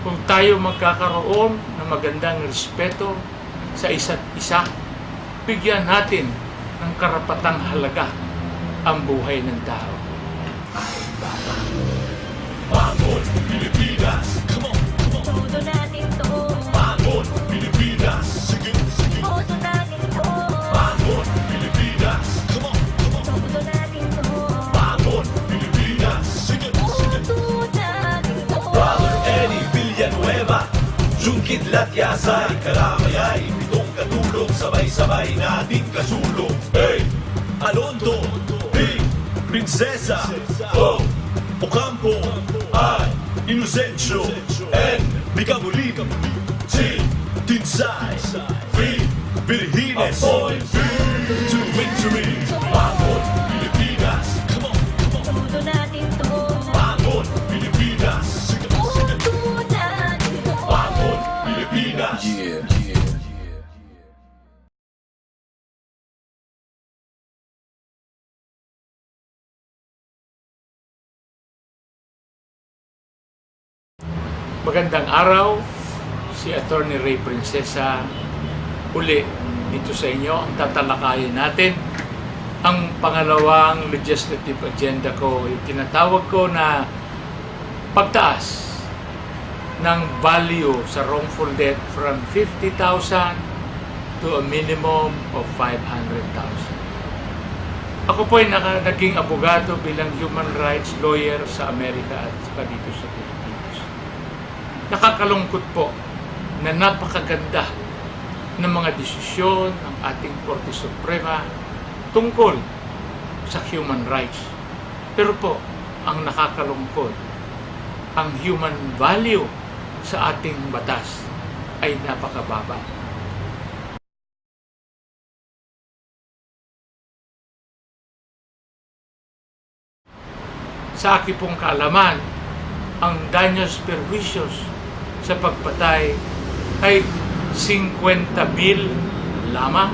Kung tayo magkakaroon ng magandang respeto sa isa't isa, bigyan natin ng karapatang halaga ang buhay ng tao. Bangon, Pilipinas! Come on, come on! Todo natin to. Bangon, Pilipinas! Sige, sige! Todo natin to. Bangon, Pilipinas! Come on, come on! Todo natin to. Bangon, Pilipinas! Sige, sige! Todo natin to. Brother Eddie Villanueva, yung kidlat yasay, karamayay, pitong katulong, sabay-sabay nating kasulong. Hey! Alondo, Big, Prinsesa, Oh! Ocampo, ay, Inocencio, and Bicabulim, si Tinsay, Free, Virgines, to victory. Bangon, Pilipinas, come on, come on. Todo natin to. Bangon, Pilipinas, sige, sige. Todo natin to. Bangon, Pilipinas. Magandang araw, si Attorney Ray Prinsesa uli dito sa inyo. Ang tatalakayin natin ang pangalawang legislative agenda ko, yung tinatawag ko na pagtaas ng value sa wrongful death from 50,000 to a minimum of 500,000. Ako po ay naging abogado bilang human rights lawyer sa Amerika at saka dito sa Pilipinas. Nakakalungkot po na napakaganda ng mga desisyon ng ating Korte Suprema tungkol sa human rights. Pero po, ang nakakalungkot, ang human value sa ating batas ay napakababa. Sa aking pong kaalaman, ang daños perjuicios sa pagpatay ay 50,000 lamang.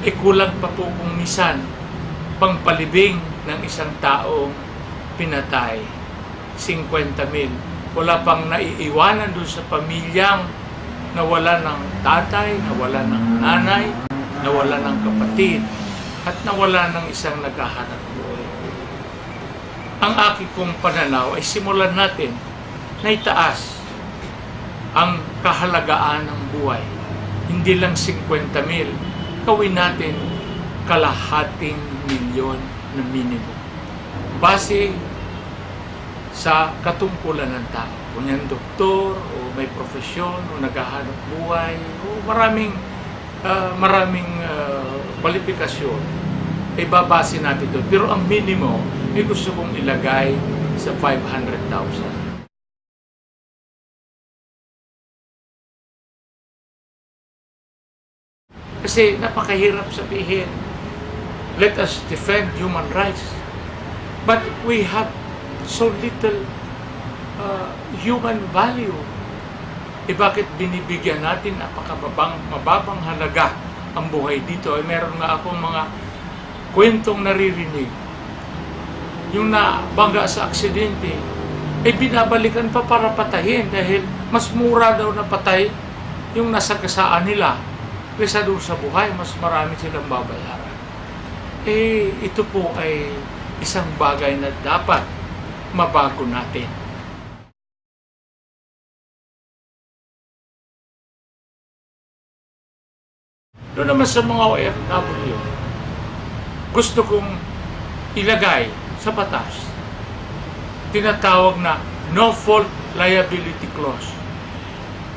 E kulang pa po kung misan pangpalibing ng isang taong pinatay. 50,000. Wala pang naiiwanan doon sa pamilyang nawala ng tatay, nawala ng nanay, nawala ng kapatid, at nawala ng isang naghahanap buhay. Ang aking pong pananaw ay simulan natin na itaas ang kahalagaan ng buhay. Hindi lang 50,000, gawin natin kalahating milyon na minimum. Base sa katungkulan ng tao. Kung yan doktor, o may profesyon, o naghahanap buhay, o maraming kwalifikasyon, ay babase natin doon. Pero ang minimum, ay gusto kong ilagay sa 500,000. Kasi napakahirap sabihin, let us defend human rights. But we have so little human value. E bakit binibigyan natin mababang halaga ang buhay dito? E meron nga akong mga kwentong naririnig. Yung nabangga sa aksidente, e binabalikan pa para patayin dahil mas mura daw na patay yung nasa kasaan nila. Kaysa doon sa buhay, mas marami silang babayaran. Eh, ito po ay isang bagay na dapat mabago natin. Doon naman sa mga OFW, gusto kong ilagay sa batas, tinatawag na no-fault liability clause.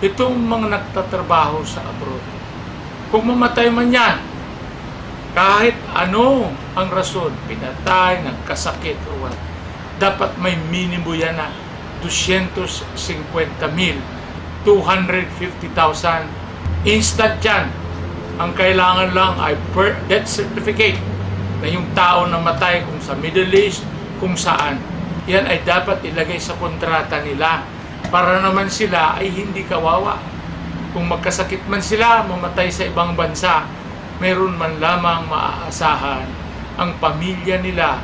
Itong mga nagtatrabaho sa abroad, kung mamatay man yan, kahit ano ang rason, pinatay, nagkasakit o what, dapat may minimum yan na 250,000, 250,000 instant yan. Ang kailangan lang ay death certificate na yung tao na matay kung sa Middle East, kung saan. Yan ay dapat ilagay sa kontrata nila para naman sila ay hindi kawawa. Kung magkasakit man sila, mamatay sa ibang bansa, meron man lamang maaasahan ang pamilya nila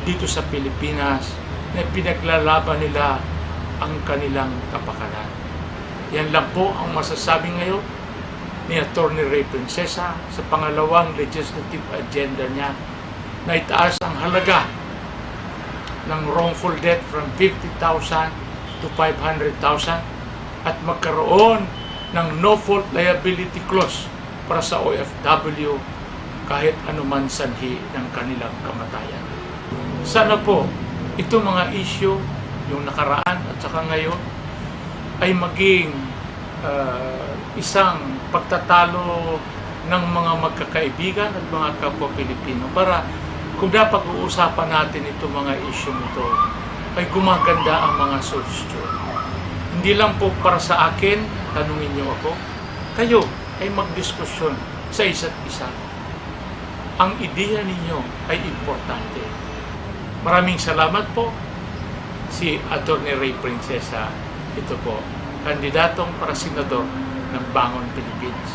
dito sa Pilipinas na pinaglalaban nila ang kanilang kapakanan. Yan lang po ang masasabi ngayon ni Atty. Ray Princesa sa pangalawang legislative agenda niya na itaas ang halaga ng wrongful death from 50,000 to 500,000 at magkaroon ng no-fault liability clause para sa OFW kahit anuman sanhi ng kanilang kamatayan. Sana po itong mga issue, yung nakaraan at saka ngayon, ay maging isang pagtatalo ng mga magkakaibigan at mga kapwa Pilipino para kung napag-uusapan natin itong mga issue ito ay gumaganda ang mga solusyon. Hindi lang po para sa akin, tanungin niyo ako, kayo ay magdiskusyon sa isa't isa. Ang ideya ninyo ay importante. Maraming salamat po. Si Atty. Ray Princesa, ito po, kandidatong para senador ng Bangon Pilipinas.